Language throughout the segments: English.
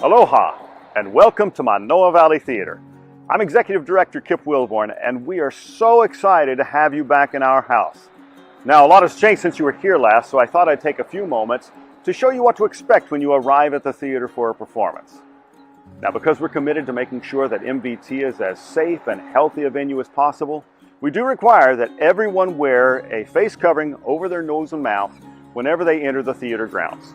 Aloha, and welcome to Manoa Valley Theater. I'm Executive Director Kip Wilborn, and we are so excited to have you back in our house. Now, a lot has changed since you were here last, so I thought I'd take a few moments to show you what to expect when you arrive at the theater for a performance. Now, because we're committed to making sure that MVT is as safe and healthy a venue as possible, we do require that everyone wear a face covering over their nose and mouth whenever they enter the theater grounds.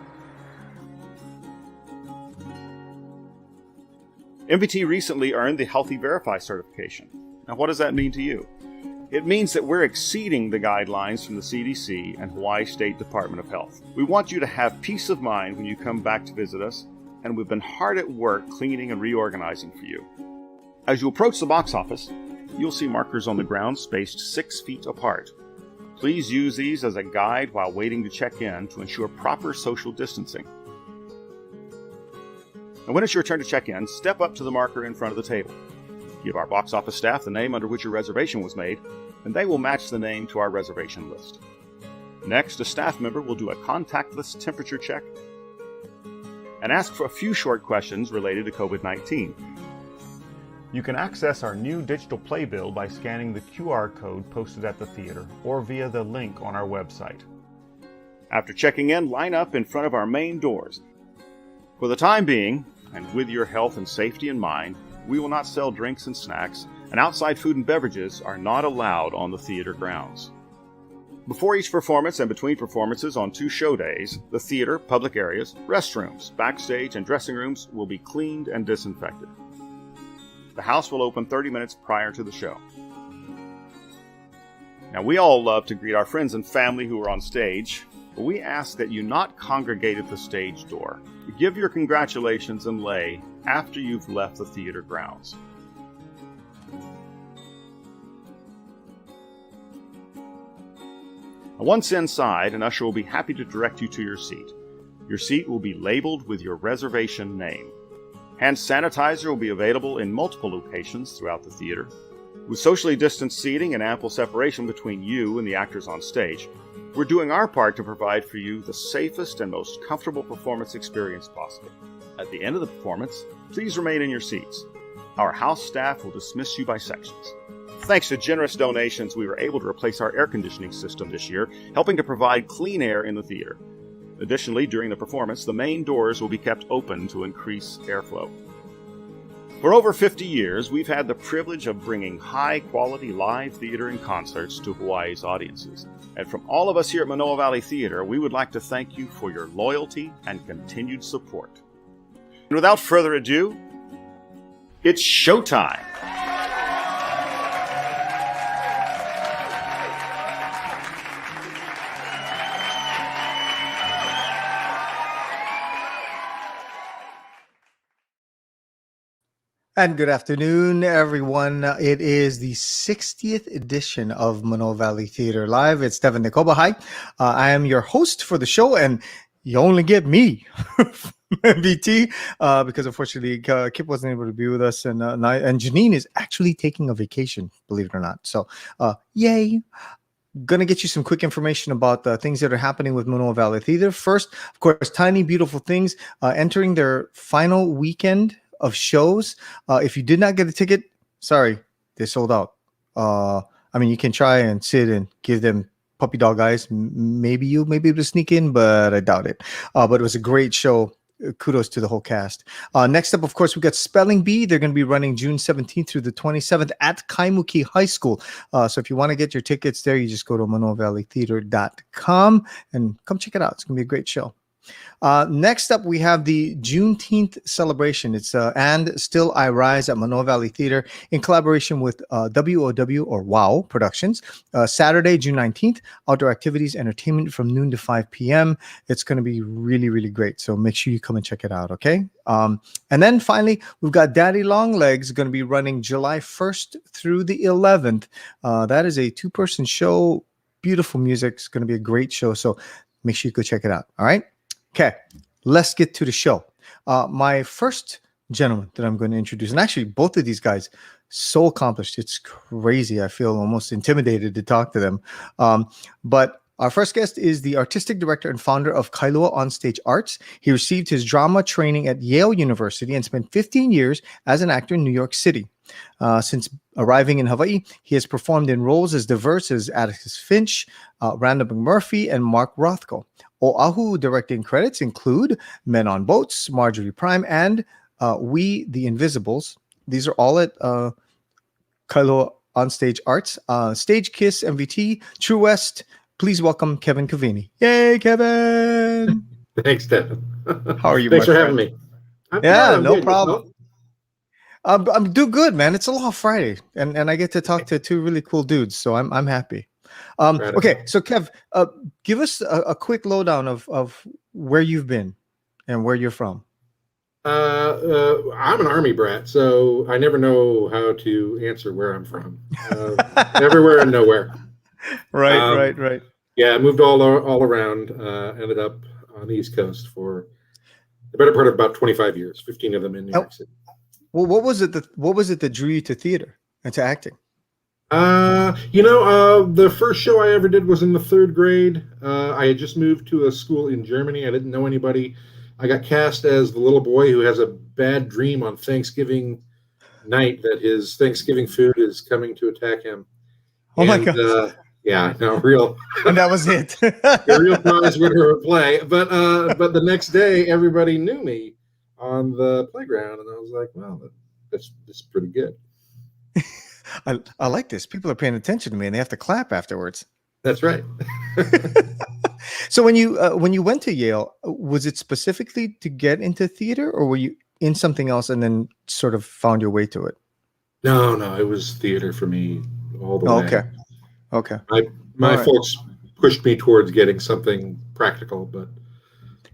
MVT recently earned the Healthy Verify certification. Now, what does that mean to you? It means that we're exceeding the guidelines from the CDC and Hawaii State Department of Health. We want you to have peace of mind when you come back to visit us, and we've been hard at work cleaning and reorganizing for you. As you approach the box office, you'll see markers on the ground spaced 6 feet apart. Please use these as a guide while waiting to check in to ensure proper social distancing. And when it's your turn to check in, step up to the marker in front of the table. Give our box office staff the name under which your reservation was made, and they will match the name to our reservation list. Next, a staff member will do a contactless temperature check and ask for a few short questions related to COVID-19. You can access our new digital playbill by scanning the QR code posted at the theater or via the link on our website. After checking in, line up in front of our main doors. For the time being, and with your health and safety in mind, we will not sell drinks and snacks, and outside food and beverages are not allowed on the theater grounds. Before each performance and between performances on 2 show days, the theater, public areas, restrooms, backstage, and dressing rooms will be cleaned and disinfected. The house will open 30 minutes prior to the show. Now, we all love to greet our friends and family who are on stage, but we ask that you not congregate at the stage door. Give your congratulations and lei after you've left the theater grounds. Once inside, an usher will be happy to direct you to your seat. Your seat will be labeled with your reservation name. Hand sanitizer will be available in multiple locations throughout the theater. With socially distanced seating and ample separation between you and the actors on stage, we're doing our part to provide for you the safest and most comfortable performance experience possible. At the end of the performance, please remain in your seats. Our house staff will dismiss you by sections. Thanks to generous donations, we were able to replace our air conditioning system this year, helping to provide clean air in the theater. Additionally, during the performance, the main doors will be kept open to increase airflow. For over 50 years, we've had the privilege of bringing high-quality live theater and concerts to Hawaii's audiences. And from all of us here at Manoa Valley Theater, we would like to thank you for your loyalty and continued support. And without further ado, it's showtime! And good afternoon, everyone. It is the 60th edition of Manoa Valley Theater Live. It's Devin Nikobahai. I am your host for the show, and you only get me, MVT, because unfortunately Kip wasn't able to be with us, and Janine is actually taking a vacation, believe it or not. So, yay. Going to get you some quick information about things that are happening with Manoa Valley Theater. First, of course, Tiny Beautiful Things entering their final weekend of shows. If you did not get a ticket, sorry, they sold out. I mean, you can try and sit and give them puppy dog eyes. Maybe you'll be able to sneak in, but I doubt it. But it was a great show. Kudos to the whole cast. Next up, of course, we got Spelling Bee. They're going to be running June 17th through the 27th at Kaimuki High School. So if you want to get your tickets there, you just go to manoavalleytheater.com and come check it out. It's going to be a great show. Next up, we have the Juneteenth celebration. It's And Still I Rise at Manoa Valley Theater in collaboration with WOW or WOW Productions. Saturday, June 19th, outdoor activities, entertainment from noon to 5 p.m. It's going to be really, really great. So make sure you come and check it out, okay? And then finally, we've got Daddy Longlegs going to be running July 1st through the 11th. That is a 2-person show. Beautiful music. It's going to be a great show. So make sure you go check it out, all right? Okay, let's get to the show. My first gentleman that I'm going to introduce, and actually both of these guys, so accomplished. It's crazy. I feel almost intimidated to talk to them. But Our first guest is the artistic director and founder of Kailua Onstage Arts. He received his drama training at Yale University and spent 15 years as an actor in New York City. Since arriving in Hawaii, he has performed in roles as diverse as Atticus Finch, Randall McMurphy, and Mark Rothko. Oahu directing credits include Men on Boats, Marjorie Prime, and We the Invisibles. These are all at Kailua Onstage Arts. Stage Kiss, MVT, True West. Please welcome Kevin Cavini. Yay, Kevin! Thanks, Devin. How are you? Thanks for friend? having me. I'm no good. problem. I'm do good, man. It's Aloha Friday, and I get to talk to two really cool dudes, so I'm happy. Okay, so Kev, give us a quick lowdown of where you've been and where you're from. I'm an Army brat, so I never know how to answer where I'm from. Everywhere and nowhere. Right. Yeah, I moved all around. Ended up on the East Coast for the better part of about 25 years. 15 of them in New York City. Well, what was it that drew you to theater and to acting? The first show I ever did was in the 3rd grade. I had just moved to a school in Germany. I didn't know anybody. I got cast as the little boy who has a bad dream on Thanksgiving night that his Thanksgiving food is coming to attack him. My God. Yeah, no, real. And that was it. A real prize winner of play. But the next day, everybody knew me on the playground, and I was like, well, that's pretty good. I like this. People are paying attention to me, and they have to clap afterwards. That's right. So when you went to Yale, was it specifically to get into theater, or were you in something else and then sort of found your way to it? No, it was theater for me all the way. Okay. My folks pushed me towards getting something practical, but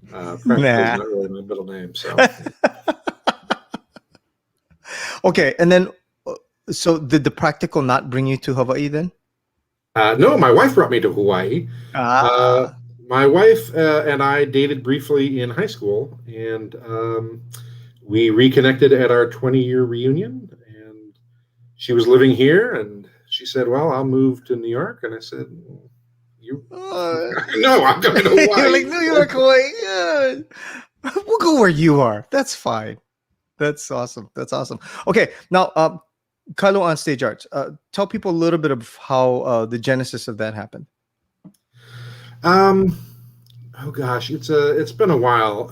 practical is not really my middle name. So. Okay, and then so did the practical not bring you to Hawaii then? No, my wife brought me to Hawaii. My wife and I dated briefly in high school, and we reconnected at our 20-year reunion. And she was living here, and she said, "Well, I'll move to New York." And I said, "You? No, I'm going to Hawaii." You're like, New York, Hawaii. Yeah. We'll go where you are. That's fine. That's awesome. Okay, now Kailua Onstage Arts. Tell people a little bit of how the genesis of that happened. Oh gosh, it's been a while.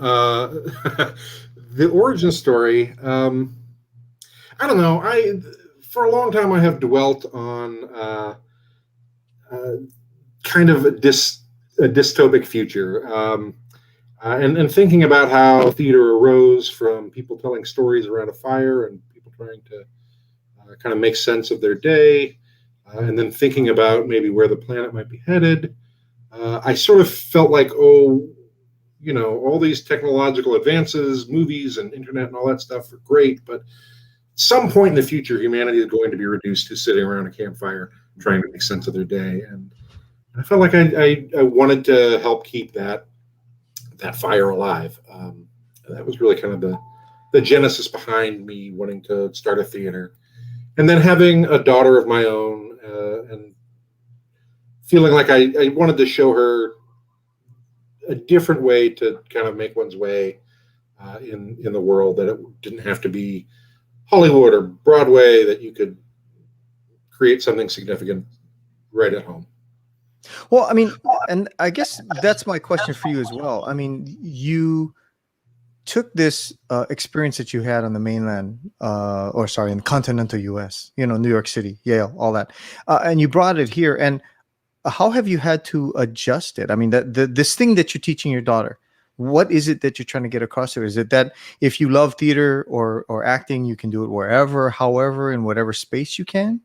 The origin story. I don't know. For a long time I have dwelt on kind of a dystopic future, and thinking about how theater arose from people telling stories around a fire and people trying to kind of make sense of their day, and then thinking about maybe where the planet might be headed. I sort of felt like, all these technological advances, movies and internet and all that stuff are great, but at some point in the future, humanity is going to be reduced to sitting around a campfire trying to make sense of their day. And I felt like I wanted to help keep that fire alive. That was really kind of the genesis behind me wanting to start a theater. And then having a daughter of my own, and feeling like I wanted to show her a different way to kind of make one's way in the world, that it didn't have to be Hollywood or Broadway, that you could create something significant right at home. Well, I mean, and I guess that's my question for you as well. I mean, you took this experience that you had on the mainland, in the continental U.S., New York City, Yale, all that, and you brought it here. And how have you had to adjust it? I mean, this thing that you're teaching your daughter, what is it that you're trying to get across to her? Is it that if you love theater or acting, you can do it wherever, however, in whatever space you can?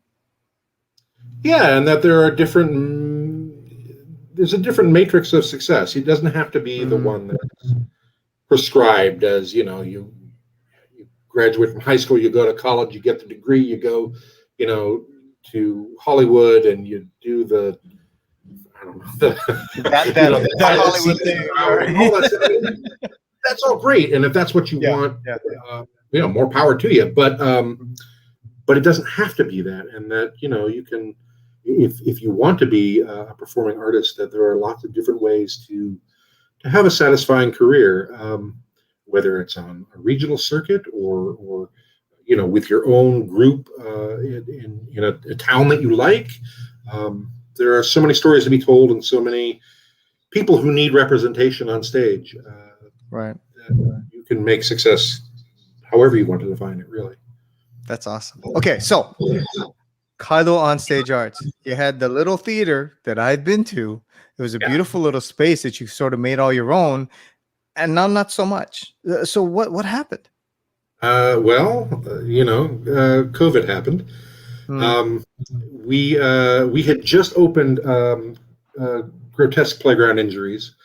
Yeah, and that there's a different matrix of success. It doesn't have to be the one that's prescribed as, you graduate from high school, you go to college, you get the degree, you go, to Hollywood and you do the, I don't know, that Hollywood thing. That's all great. And if that's what you want, more power to you. But it doesn't have to be that. And that, you if you want to be a performing artist, that there are lots of different ways to have a satisfying career, whether it's on a regional circuit or with your own group in a town that you like. There are so many stories to be told and so many people who need representation on stage. Right. You can make success however you want to define it, really. That's awesome. Okay, so Kylo on Stage Arts. You had the little theater that I'd been to. It was a beautiful little space that you sort of made all your own, and now not so much. So what happened? COVID happened. We had just opened Grotesque Playground Injuries,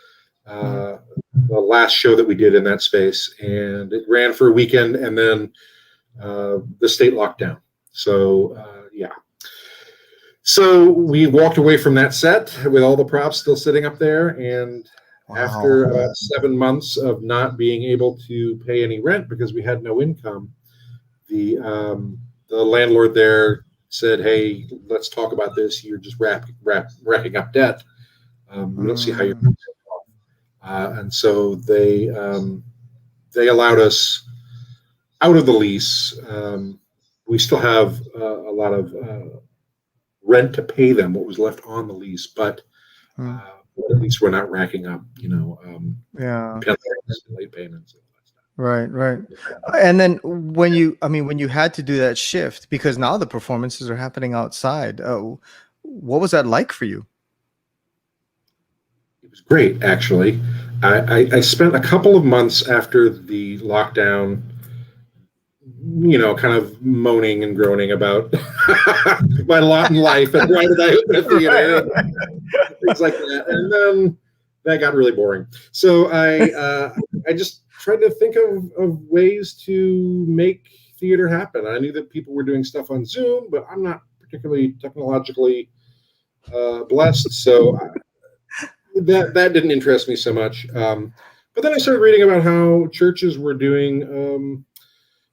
the last show that we did in that space, and it ran for a weekend, and then the state locked down. So so we walked away from that set with all the props still sitting up there, and after 7 months of not being able to pay any rent because we had no income, the landlord there said, "Hey, let's talk about this. You're just racking up debt. We don't see how you're going to pay it off." And so they allowed us out of the lease. We still have a lot of rent to pay them, what was left on the lease, but at least we're not racking up, penalties and late payments. Right. And then when you had to do that shift, because now the performances are happening outside, what was that like for you? It was great, actually. I spent a couple of months after the lockdown, kind of moaning and groaning about my lot in life and why did I open a theater, things like that. And then that got really boring. So I just tried to think of ways to make theater happen. I knew that people were doing stuff on Zoom, but I'm not particularly technologically blessed, so that didn't interest me so much. But then I started reading about how churches were doing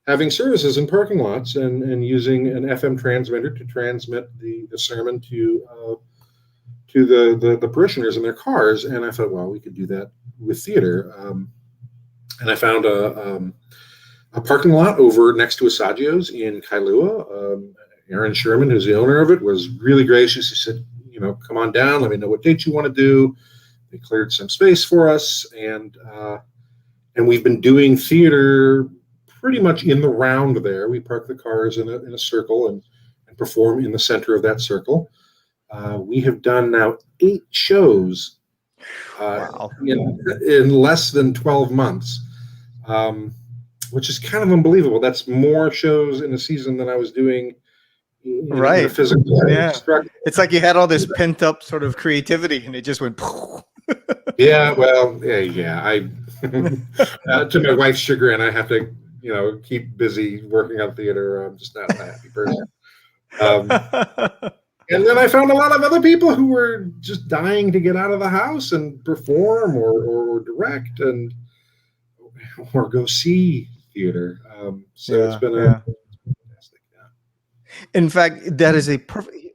having services in parking lots and using an FM transmitter to transmit the sermon to the parishioners in their cars. And I thought, well, we could do that with theater. And I found a parking lot over next to Asagio's in Kailua. Aaron Sherman, who's the owner of it, was really gracious. He said, come on down. Let me know what dates you want to do. They cleared some space for us, and we've been doing theater pretty much in the round there. We park the cars in a circle and perform in the center of that circle. We have done now 8 shows in less than 12 months, which is kind of unbelievable. That's more shows in a season than I was doing in a physical structure. It's like you had all this pent up sort of creativity and it just went Yeah, well, I to my wife's chagrin, I have to keep busy working on theater. I'm just not a happy person. And then I found a lot of other people who were just dying to get out of the house and perform or direct or go see theater. It's been fantastic. In fact, that is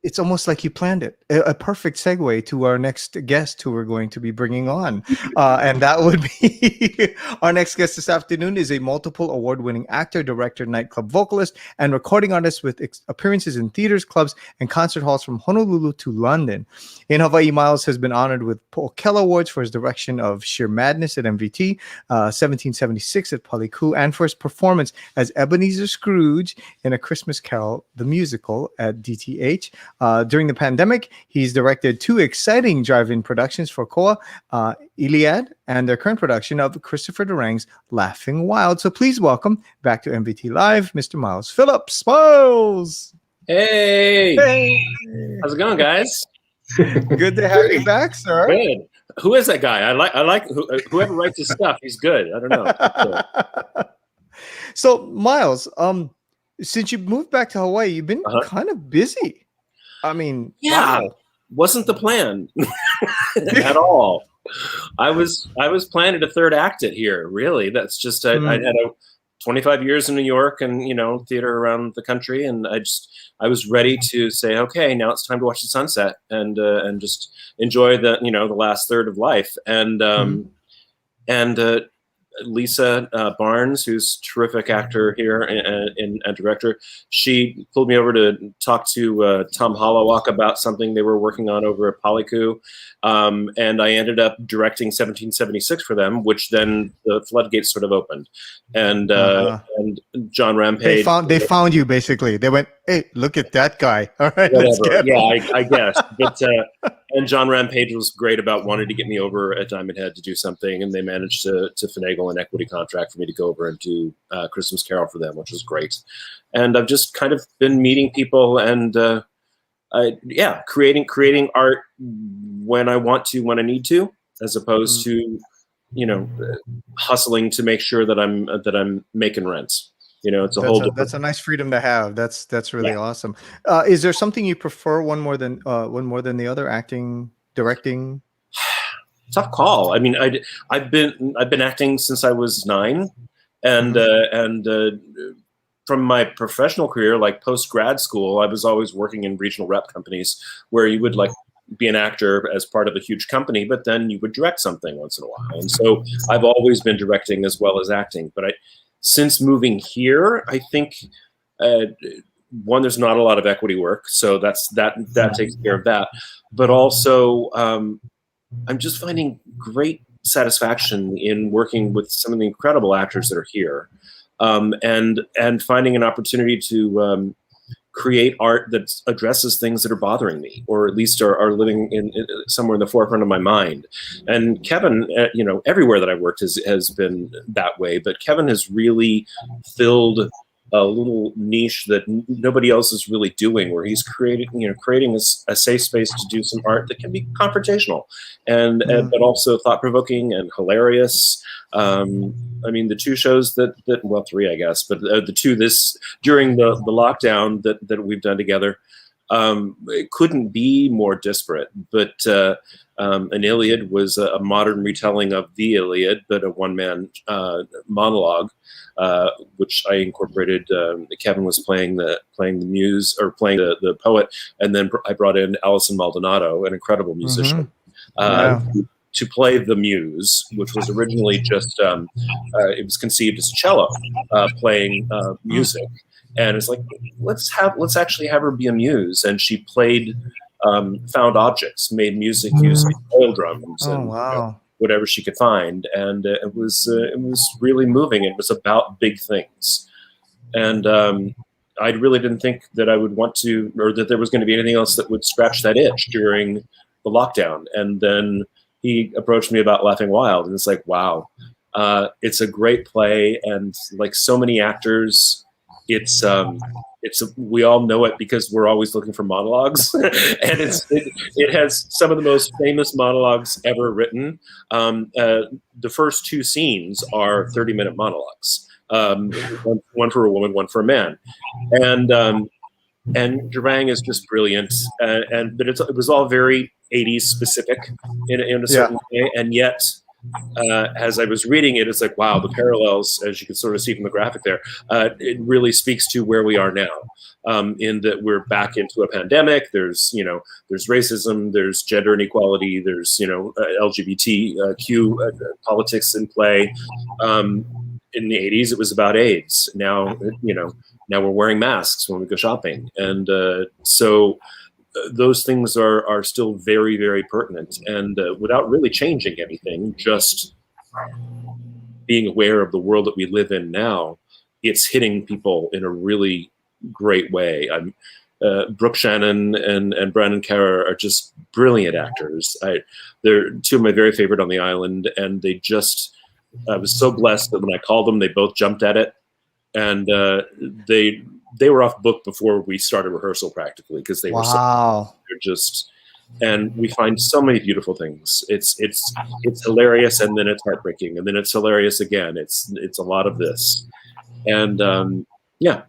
it's almost like you planned it. A perfect segue to our next guest who we're going to be bringing on. And that would be our next guest this afternoon is a multiple award-winning actor, director, nightclub vocalist, and recording artist with appearances in theaters, clubs, and concert halls from Honolulu to London. In Hawaii, Miles has been honored with Po'okela Awards for his direction of Sheer Madness at MVT, 1776 at Paliku, and for his performance as Ebenezer Scrooge in A Christmas Carol, the musical at DTH. During the pandemic, he's directed 2 exciting drive-in productions for Koa, Iliad, and their current production of Christopher Durang's Laughing Wild. So please welcome back to MVT Live, Mr. Miles Phillips. Miles! Hey! How's it going, guys? Good to have you back, sir. Good. Who is that guy? I like whoever writes his stuff. He's good. I don't know. So Miles, since you moved back to Hawaii, you've been kind of busy. I mean, wasn't the plan at all. I was planning to third act it here. Really, that's just I had a 25 years in New York and, theater around the country. And I was ready to say, okay, now it's time to watch the sunset and just enjoy the last third of life. And, Lisa Barnes, who's a terrific actor here and director, she pulled me over to talk to Tom Hollowak about something they were working on over at Polycou. And I ended up directing 1776 for them, which then the floodgates sort of opened. And John Rampage. They found you, basically. They went, hey, look at that guy. All right, let's get him. I guess. But and John Rampage was great about wanting to get me over at Diamond Head to do something, and they managed to finagle an equity contract for me to go over and do Christmas Carol for them, which was great. And I've just kind of been meeting people and creating art when I want to, when I need to, as opposed to hustling to make sure that I'm making rents. It's that's a nice freedom to have. That's really awesome. Is there something you prefer one more than the other? Acting, directing? Tough call. I mean, I've been acting since I was 9, and from my professional career, like post grad school, I was always working in regional rep companies where you would be an actor as part of a huge company, but then you would direct something once in a while. And so I've always been directing as well as acting. But since moving here, I think one, there's not a lot of equity work, so that takes care of that. But also, I'm just finding great satisfaction in working with some of the incredible actors that are here, and finding an opportunity to create art that addresses things that are bothering me, or at least are living in somewhere in the forefront of my mind. And Kevin, everywhere that I worked has been that way, but Kevin has really filled a little niche that nobody else is really doing, where he's creating a safe space to do some art that can be confrontational and but also thought-provoking and hilarious. I mean, the 2 shows well, 3, I guess, but the 2 during the lockdown that we've done together, it couldn't be more disparate. But an Iliad was a modern retelling of the Iliad, but a one-man monologue, which I incorporated. Kevin was playing the muse, or playing the poet, and then I brought in Alison Maldonado, an incredible musician, to play the muse, which was originally just it was conceived as cello playing music, and it's like, let's actually have her be a muse, and she played found objects, made music using oil drums and whatever she could find, and it was really moving. It was about big things, and I really didn't think that I would want to, or that there was going to be anything else that would scratch that itch during the lockdown. And then he approached me about Laughing Wild, and it's like, wow, it's a great play, and like so many actors, we all know it because we're always looking for monologues, and it has some of the most famous monologues ever written. The first 2 scenes are 30-minute monologues, one for a woman, one for a man, and Jurang is just brilliant, but it was all very 80s specific in a certain way, and yet as I was reading it, it's like, wow, the parallels, as you can sort of see from the graphic there, it really speaks to where we are now, in that we're back into a pandemic. There's racism, there's gender inequality, there's LGBTQ politics in play. In the 80s, it was about AIDS. Now we're wearing masks when we go shopping, and so those things are still very, very pertinent, and without really changing anything, just being aware of the world that we live in now, it's hitting people in a really great way. Brooke Shannon and Brandon Carr are just brilliant actors. They're 2 of my very favorite on the island, and I was so blessed that when I called them, they both jumped at it, and they were off book before we started rehearsal practically, because they were they're just, and we find so many beautiful things. It's hilarious, and then it's heartbreaking, and then it's hilarious again. It's a lot of this, and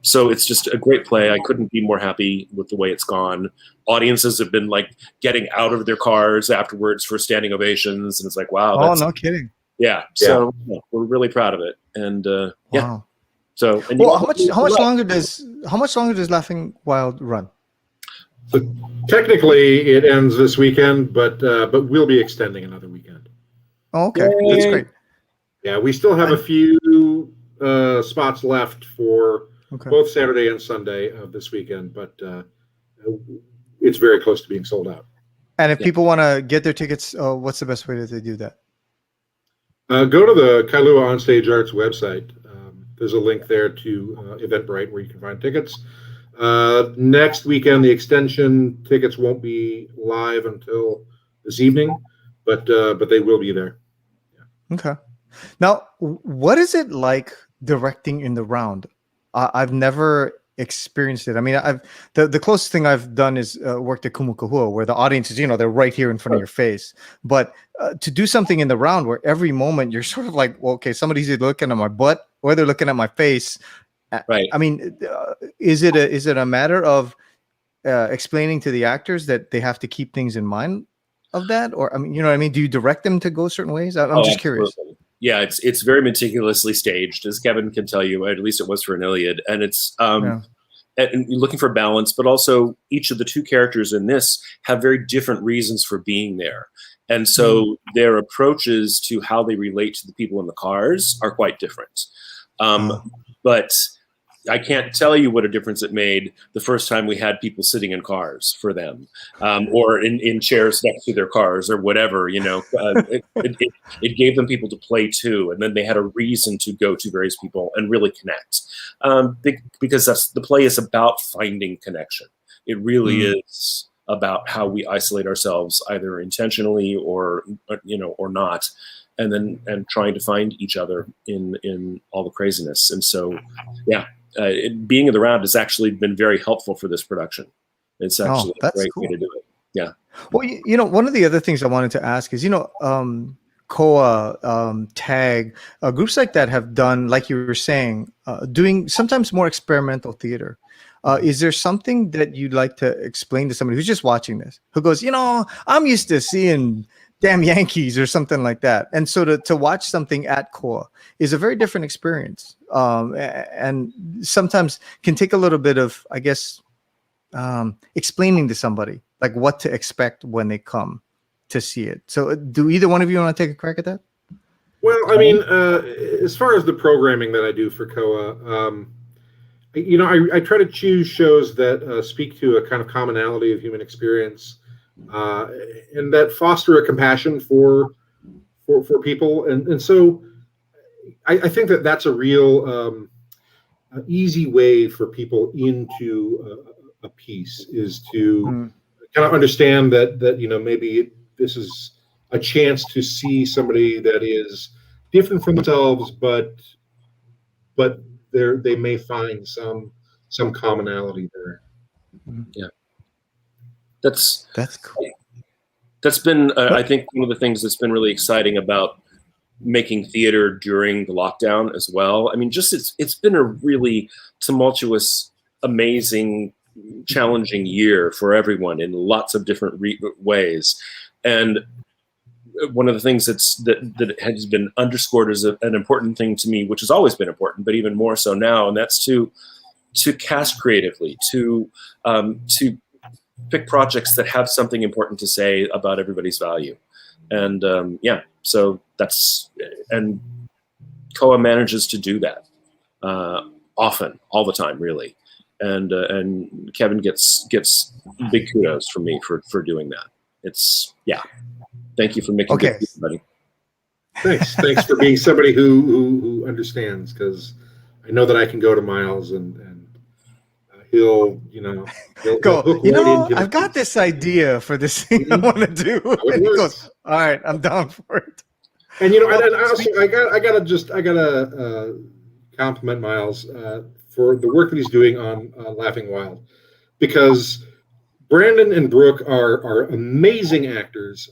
so it's just a great play. I couldn't be more happy with the way it's gone. Audiences have been like getting out of their cars afterwards for standing ovations, and it's like, wow. No kidding. Yeah. So we're really proud of it, and Wow. So, and Well, how much longer does Laughing Wild run? So technically, it ends this weekend, but we'll be extending another weekend. Oh, okay, that's great. Yeah, we still have a few spots left for both Saturday and Sunday of this weekend, but it's very close to being sold out. And if people want to get their tickets, what's the best way that they do that? Go to the Kailua Onstage Arts website. There's a link there to Eventbrite where you can find tickets. Next weekend, the extension tickets won't be live until this evening, but they will be there. Yeah. Okay. Now, what is it like directing in the round? I've never experienced it. I mean, the closest thing I've done is worked at Kumu Kahua, where the audience is, they're right here in front of your face. But to do something in the round where every moment you're sort of like, well, okay, somebody's either looking at my butt or they're looking at my face. Right. I mean, is it a matter of explaining to the actors that they have to keep things in mind of that? Or, I mean, you know what I mean? Do you direct them to go certain ways? I'm just curious. Yeah, it's very meticulously staged, as Kevin can tell you. At least it was for an Iliad, and it's and looking for balance. But also, each of the two characters in this have very different reasons for being there, and so their approaches to how they relate to the people in the cars are quite different. But I can't tell you what a difference it made the first time we had people sitting in cars for them, or in chairs next to their cars or whatever, it gave them people to play to, and then they had a reason to go to various people and really connect, because the play is about finding connection. It really is about how we isolate ourselves, either intentionally or not, and trying to find each other in all the craziness. And so, yeah. Being in the round has actually been very helpful for this production. It's actually a great way to do it. Yeah. Well, one of the other things I wanted to ask is, Koa, TAG, groups like that have done, like you were saying, doing sometimes more experimental theater. Is there something that you'd like to explain to somebody who's just watching this, who goes, I'm used to seeing damn Yankees or something like that, and so to watch something at Koa is a very different experience, and sometimes can take a little bit of, I guess, explaining to somebody like what to expect when they come to see it. So do either one of you want to take a crack at that? Well, I mean, as far as the programming that I do for Koa, I try to choose shows that speak to a kind of commonality of human experience, and that foster a compassion for people, and so I think that's a real easy way for people into a piece, is to kind of understand that maybe this is a chance to see somebody that is different from themselves, but they may find some commonality there. Yeah. That's cool. That's been, I think, one of the things that's been really exciting about making theater during the lockdown as well. I mean, it's been a really tumultuous, amazing, challenging year for everyone in lots of different ways. And one of the things that has been underscored as an important thing to me, which has always been important, but even more so now, and that's to cast creatively, to pick projects that have something important to say about everybody's value. And so and Koa manages to do that often, all the time, really. And Kevin gets big kudos from me for doing that. Thank you for making good people, buddy. Thanks for being somebody who understands, because I know that I can go to Miles and he'll go. I've got this idea for this thing I want to do. And he goes, all right, I'm down for it. And I gotta compliment Miles for the work that he's doing on Laughing Wild, because Brandon and Brooke are amazing actors.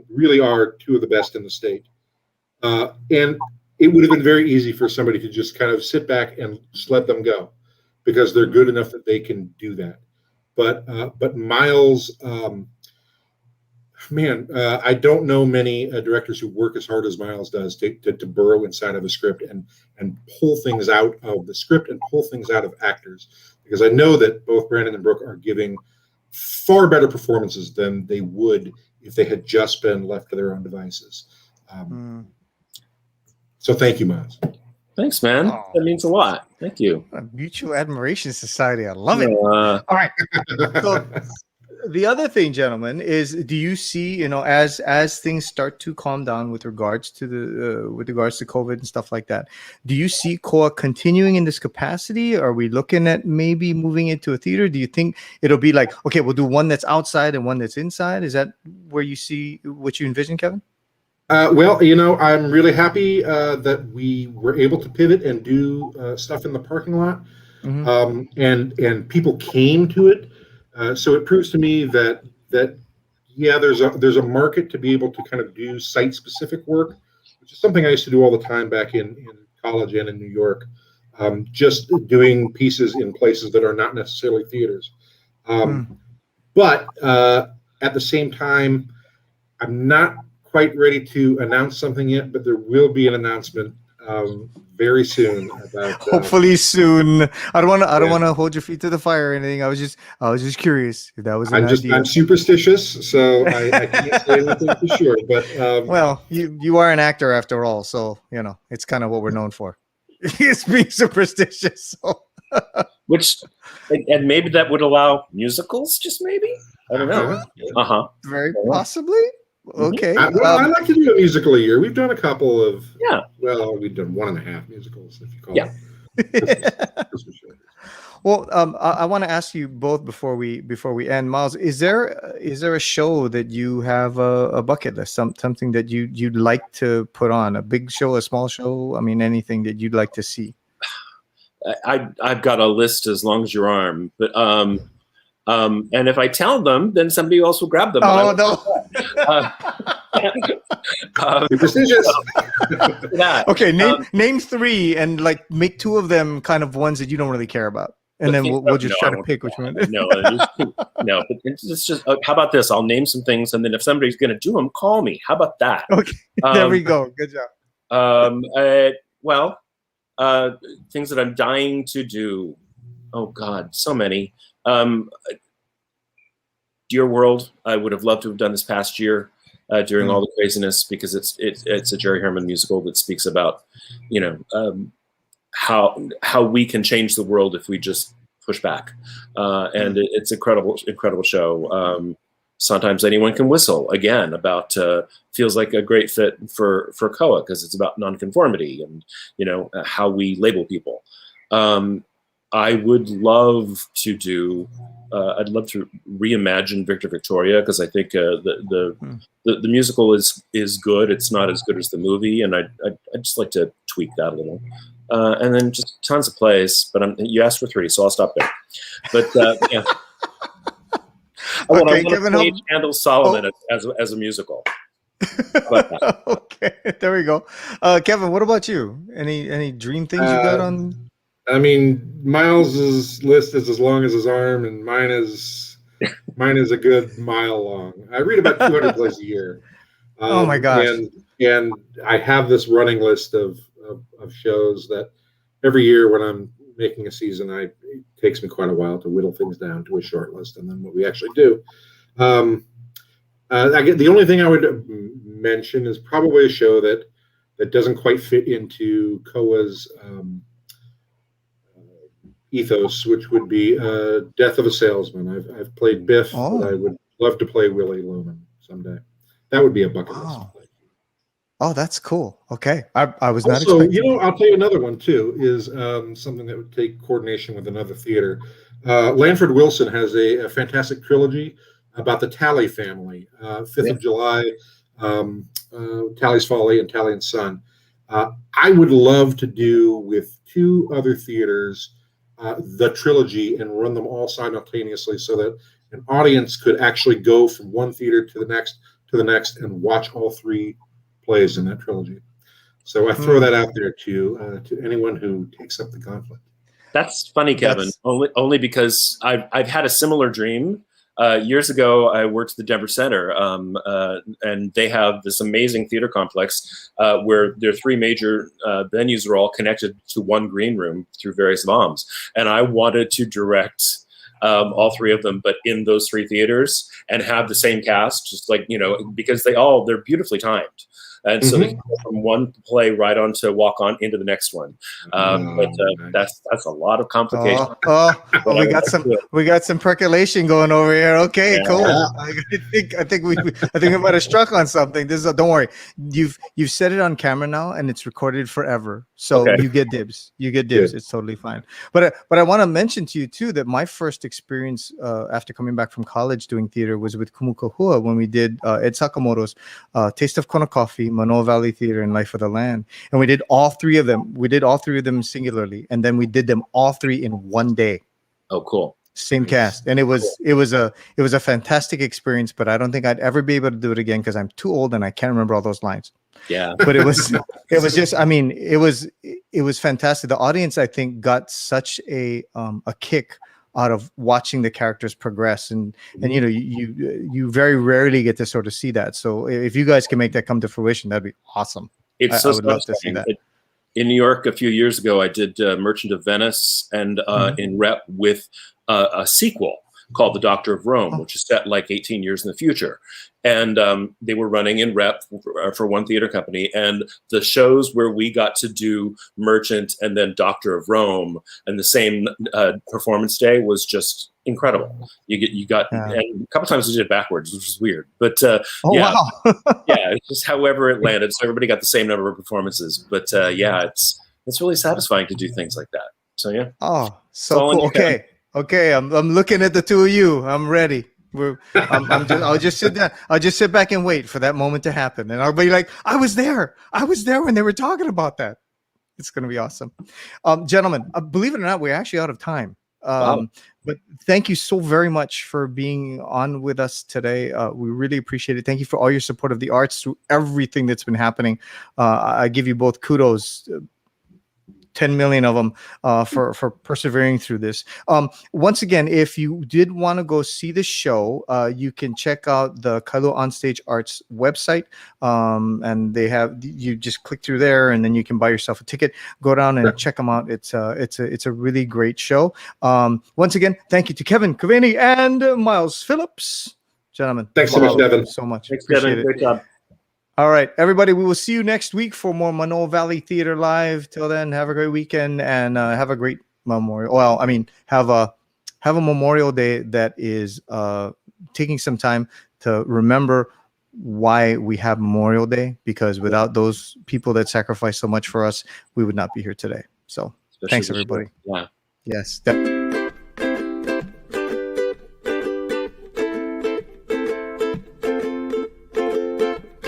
Really are two of the best in the state. And it would have been very easy for somebody to just kind of sit back and just let them go, because they're good enough that they can do that. But Miles Man, I don't know many directors who work as hard as Miles does to burrow inside of a script and pull things out of the script and pull things out of actors. Because I know that both Brandon and Brooke are giving far better performances than they would if they had just been left to their own devices. So thank you, Miles. Thanks, man. Oh. That means a lot. Thank you. A mutual admiration society. I love it. All right. So the other thing, gentlemen, is do you see, as things start to calm down with regards to COVID and stuff like that, do you see Koa continuing in this capacity? Are we looking at maybe moving into a theater? Do you think it'll be like, okay, we'll do one that's outside and one that's inside? Is that where you see what you envision, Kevin? Well, I'm really happy that we were able to pivot and do stuff in the parking lot, and people came to it. So it proves to me that yeah, there's a market to be able to kind of do site-specific work, which is something I used to do all the time back in college and in New York, just doing pieces in places that are not necessarily theaters. But at the same time, I'm not quite ready to announce something yet, but there will be an announcement very soon about hopefully soon. I don't want to hold your feet to the fire or anything. I was just curious if that was an idea. I'm superstitious, so I can't say anything for sure. But well, you are an actor after all, so it's kind of what we're known for. It's being superstitious. So. And maybe that would allow musicals, just maybe. I don't know. Very possibly. Okay. I like to do a musical a year. We've done a couple of. Yeah. Well, we've done 1.5 musicals, if you call it. Well, I want to ask you both before we end. Miles, is there a show that you have a bucket list, something that you'd like to put on, a big show, a small show? I mean, anything that you'd like to see. I've got a list as long as your arm, but and if I tell them, then somebody else will grab them. Oh no! Prestigious. Okay, name 3 and make 2 of them kind of ones that you don't really care about, and then we'll just try to pick which one. No. But it's just how about this? I'll name some things, and then if somebody's going to do them, call me. How about that? Okay, there we go. Good job. Well, things that I'm dying to do. Oh God, so many. Dear World, I would have loved to have done this past year during all the craziness, because it's a Jerry Herman musical that speaks about how we can change the world if we just push back, and it's incredible show. Sometimes Anyone Can Whistle, again, about feels like a great fit for Koa, because it's about nonconformity and how we label people. I would love to do. I'd love to reimagine Victor Victoria, because I think the musical is good. It's not as good as the movie, and I'd just like to tweak that a little. And then just tons of plays. But you asked for 3, so I'll stop there. But yeah. Okay, I Kevin, want to handle Solomon as a musical. Okay, there we go. Kevin, what about you? Any dream things you got on? I mean, Miles's list is as long as his arm, and mine is a good mile long. I read about 200 plays a year. Oh my gosh! And I have this running list of shows that every year when I'm making a season, it takes me quite a while to whittle things down to a short list, and then what we actually do. The only thing I would mention is probably a show that doesn't quite fit into Koa's ethos, which would be Death of a Salesman. I've played Biff, but I would love to play Willie Loman someday. That would be a bucket list. Oh, that's cool. Okay, I was not also, expecting. I'll tell you another one too. Is something that would take coordination with another theater. Lanford Wilson has a fantastic trilogy about the Talley family. 5th of July, Talley's Folly, and Talley and Son. I would love to do with 2 other theaters the trilogy and run them all simultaneously, so that an audience could actually go from one theater to the next and watch all 3 plays in that trilogy. So I throw that out there to anyone who takes up the gauntlet. That's funny, Kevin. Only because I've had a similar dream Years ago, I worked at the Denver Center, and they have this amazing theater complex where their three major venues are all connected to one green room through various VOMs. And I wanted to direct all three of them, but in those three theaters, and have the same cast, just like, because they're beautifully timed. And so they can go from one play right on to walk on into the next one. That's a lot of complication. We got some percolation going over here. Okay, cool. I think we might have struck on something. Don't worry. You've said it on camera now, and it's recorded forever. So you get dibs. It's totally fine. But I want to mention to you too that my first experience after coming back from college doing theater was with Kumu Kahua when we did Ed Sakamoto's Taste of Kona Coffee, Manoa Valley Theater, and Life of the Land. And we did all three of them. We did all three of them singularly, and then we did them all three in one day. Oh, cool. Same cast. And it was a fantastic experience, but I don't think I'd ever be able to do it again because I'm too old and I can't remember all those lines. Yeah. But it was just, it was fantastic. The audience, I think, got such a kick out of watching the characters progress, and you very rarely get to sort of see that. So if you guys can make that come to fruition, that'd be awesome. I would love to see that. In New York a few years ago, I did Merchant of Venice, and in rep with a sequel called The Doctor of Rome, which is set like 18 years in the future. And they were running in rep for one theater company. And the shows where we got to do Merchant and then Doctor of Rome and the same performance day was just incredible. You got and a couple times we did it backwards, which was weird. But wow. it's just however it landed. So everybody got the same number of performances. But it's really satisfying to do things like that. So yeah. Oh, so cool. Okay, I'm looking at the two of you. I'm ready. I'll just sit down. I'll just sit back and wait for that moment to happen, and I'll be like, I was there when they were talking about that. It's going to be awesome, gentlemen. Believe it or not, we're actually out of time. Wow. But thank you so very much for being on with us today. We really appreciate it. Thank you for all your support of the arts through everything that's been happening. I give you both kudos. 10 million of them for persevering through this. Once again, if you did want to go see the show, you can check out the Kailua Onstage Arts website, and they have, you just click through there and then you can buy yourself a ticket. Go down and check them out. It's a really great show. Once again, thank you to Kevin Cavani and Miles Phillips, gentlemen. Thanks so much, Devin. So much. Thanks, Devin. Great job. All right, everybody, we will see you next week for more Manoa Valley Theater Live. Till then, have a great weekend and have a great Memorial. Well, have a Memorial Day that is taking some time to remember why we have Memorial Day, because without those people that sacrificed so much for us, we would not be here today. So thanks, everybody. Yeah. Yes.